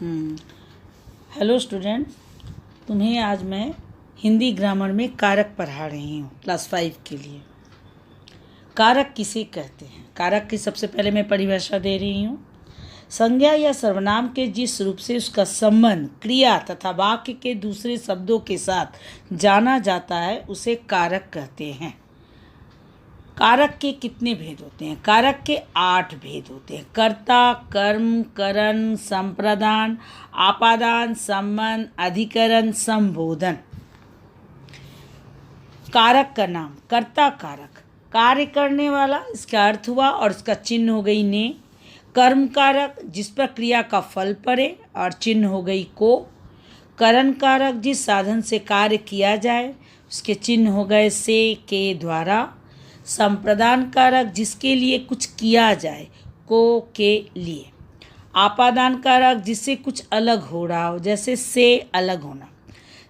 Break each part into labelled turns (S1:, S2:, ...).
S1: Hello student, तुम्हें आज मैं हिंदी ग्रामर में कारक पढ़ा रही हूँ क्लास 5 के लिए। कारक किसे कहते हैं? कारक की सबसे पहले मैं परिभाषा दे रही हूँ। संज्ञा या सर्वनाम के जिस रूप से उसका संबंध क्रिया तथा वाक्य के दूसरे शब्दों के साथ जाना जाता है उसे कारक कहते हैं। कारक के कितने भेद होते हैं? कारक के 8 भेद होते हैं। कर्ता, कर्म, करण, संप्रदान, आपादान, संबंध, अधिकरण, संबोधन। कारक का नाम। कर्ता कारक, कार्य करने वाला, इसका अर्थ हुआ और इसका चिन्ह हो गई ने। कर्म कारक, जिस पर क्रिया का फल पड़े और चिन्ह हो गई को। करण कारक, जिस साधन से कार्य किया जाए उसके चिन्ह हो गए से, के द्वारा। संप्रदान कारक, जिसके लिए कुछ किया जाए को, के लिए। आपादान कारक, जिससे कुछ अलग हो रहा हो, जैसे से अलग होना।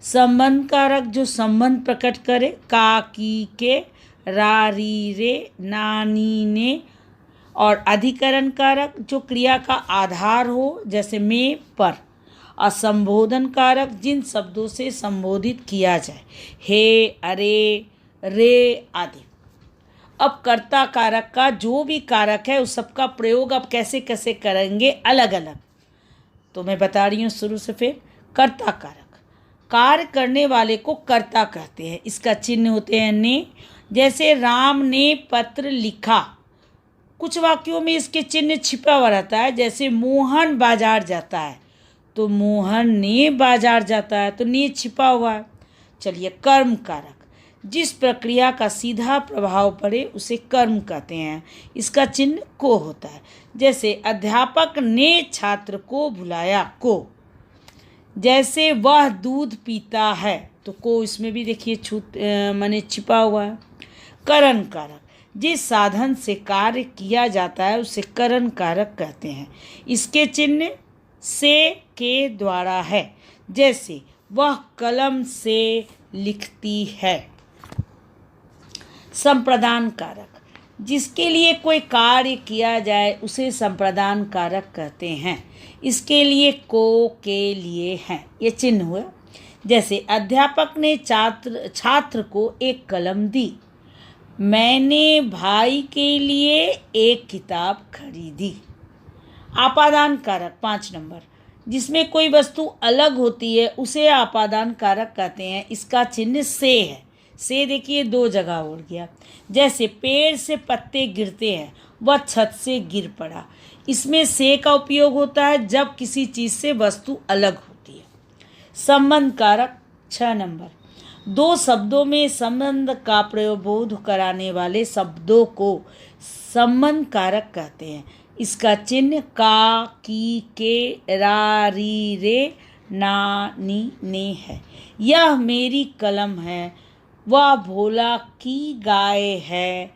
S1: संबंध कारक, जो संबंध प्रकट करे, का, की, के, रा, री, रे, ना, नी, ने। और अधिकरण कारक, जो क्रिया का आधार हो, जैसे में, पर। और संबोधन कारक, जिन शब्दों से संबोधित किया जाए, हे, अरे, रे आदि। अब कर्ता कारक का जो भी कारक है उस सबका प्रयोग अब कैसे कैसे करेंगे अलग अलग, तो मैं बता रही हूँ शुरू से। फिर कर्ता कारक, कार्य करने वाले को कर्ता कहते हैं। इसका चिन्ह होते हैं ने। जैसे राम ने पत्र लिखा, कुछ वाक्यों में इसके चिन्ह छिपा हुआ रहता है। जैसे मोहन बाजार जाता है तो मोहन ने बाजार जाता है, तो ने छिपा हुआ है। चलिए, कर्म कारक, जिस प्रक्रिया का सीधा प्रभाव पड़े उसे कर्म कहते हैं। इसका चिन्ह को होता है। जैसे अध्यापक ने छात्र को बुलाया, को। जैसे वह दूध पीता है, तो को इसमें भी देखिए माने छिपा हुआ है। करण कारक, जिस साधन से कार्य किया जाता है उसे करण कारक कहते हैं। इसके चिन्ह से, के द्वारा है। जैसे वह कलम से लिखती है। संप्रदान कारक, जिसके लिए कोई कार्य किया जाए उसे संप्रदान कारक कहते हैं। इसके लिए को, के लिए हैं, ये चिन्ह हुआ। जैसे अध्यापक ने छात्र को एक कलम दी। मैंने भाई के लिए एक किताब खरीदी। आपादान कारक 5 नंबर, जिसमें कोई वस्तु अलग होती है उसे आपादान कारक कहते हैं। इसका चिन्ह से है। से देखिए 2 जगह उड़ गया। जैसे पेड़ से पत्ते गिरते हैं, वह छत से गिर पड़ा। इसमें से का उपयोग होता है जब किसी चीज़ से वस्तु अलग होती है। संबंध कारक 6 नंबर, 2 शब्दों में संबंध का प्रबोध कराने वाले शब्दों को संबंध कारक कहते हैं। इसका चिन्ह का, की, के, रा, री, रे, ना, नी, ने है। यह मेरी कलम है, वह भोला की गाय है।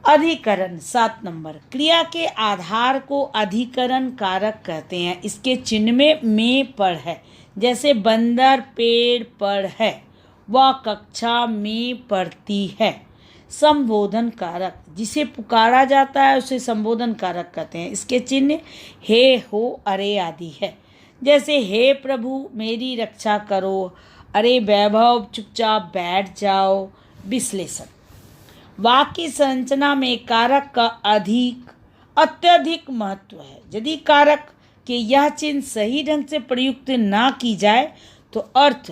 S1: अधिकरण 7 नंबर, क्रिया के आधार को अधिकरण कारक कहते हैं। इसके चिन्ह में पर है। जैसे बंदर पेड़ पर है, वह कक्षा में पढ़ती है। संबोधन कारक, जिसे पुकारा जाता है उसे संबोधन कारक कहते हैं। इसके चिन्ह हे, हो, अरे आदि है। जैसे हे प्रभु मेरी रक्षा करो, अरे वैभव चुपचाप बैठ जाओ। विश्लेषण, वाक्य संरचना में कारक का अत्यधिक महत्व है। यदि कारक के यह चिन्ह सही ढंग से प्रयुक्त ना की जाए तो अर्थ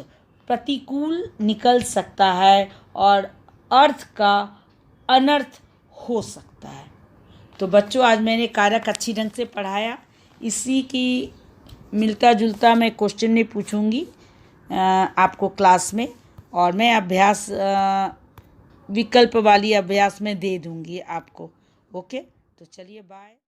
S1: प्रतिकूल निकल सकता है और अर्थ का अनर्थ हो सकता है। तो बच्चों, आज मैंने कारक अच्छी ढंग से पढ़ाया। इसी की मिलता जुलता मैं क्वेश्चन नहीं पूछूंगी आपको क्लास में, और मैं अभ्यास विकल्प वाली अभ्यास में दे दूंगी आपको। ओके, तो चलिए बाय।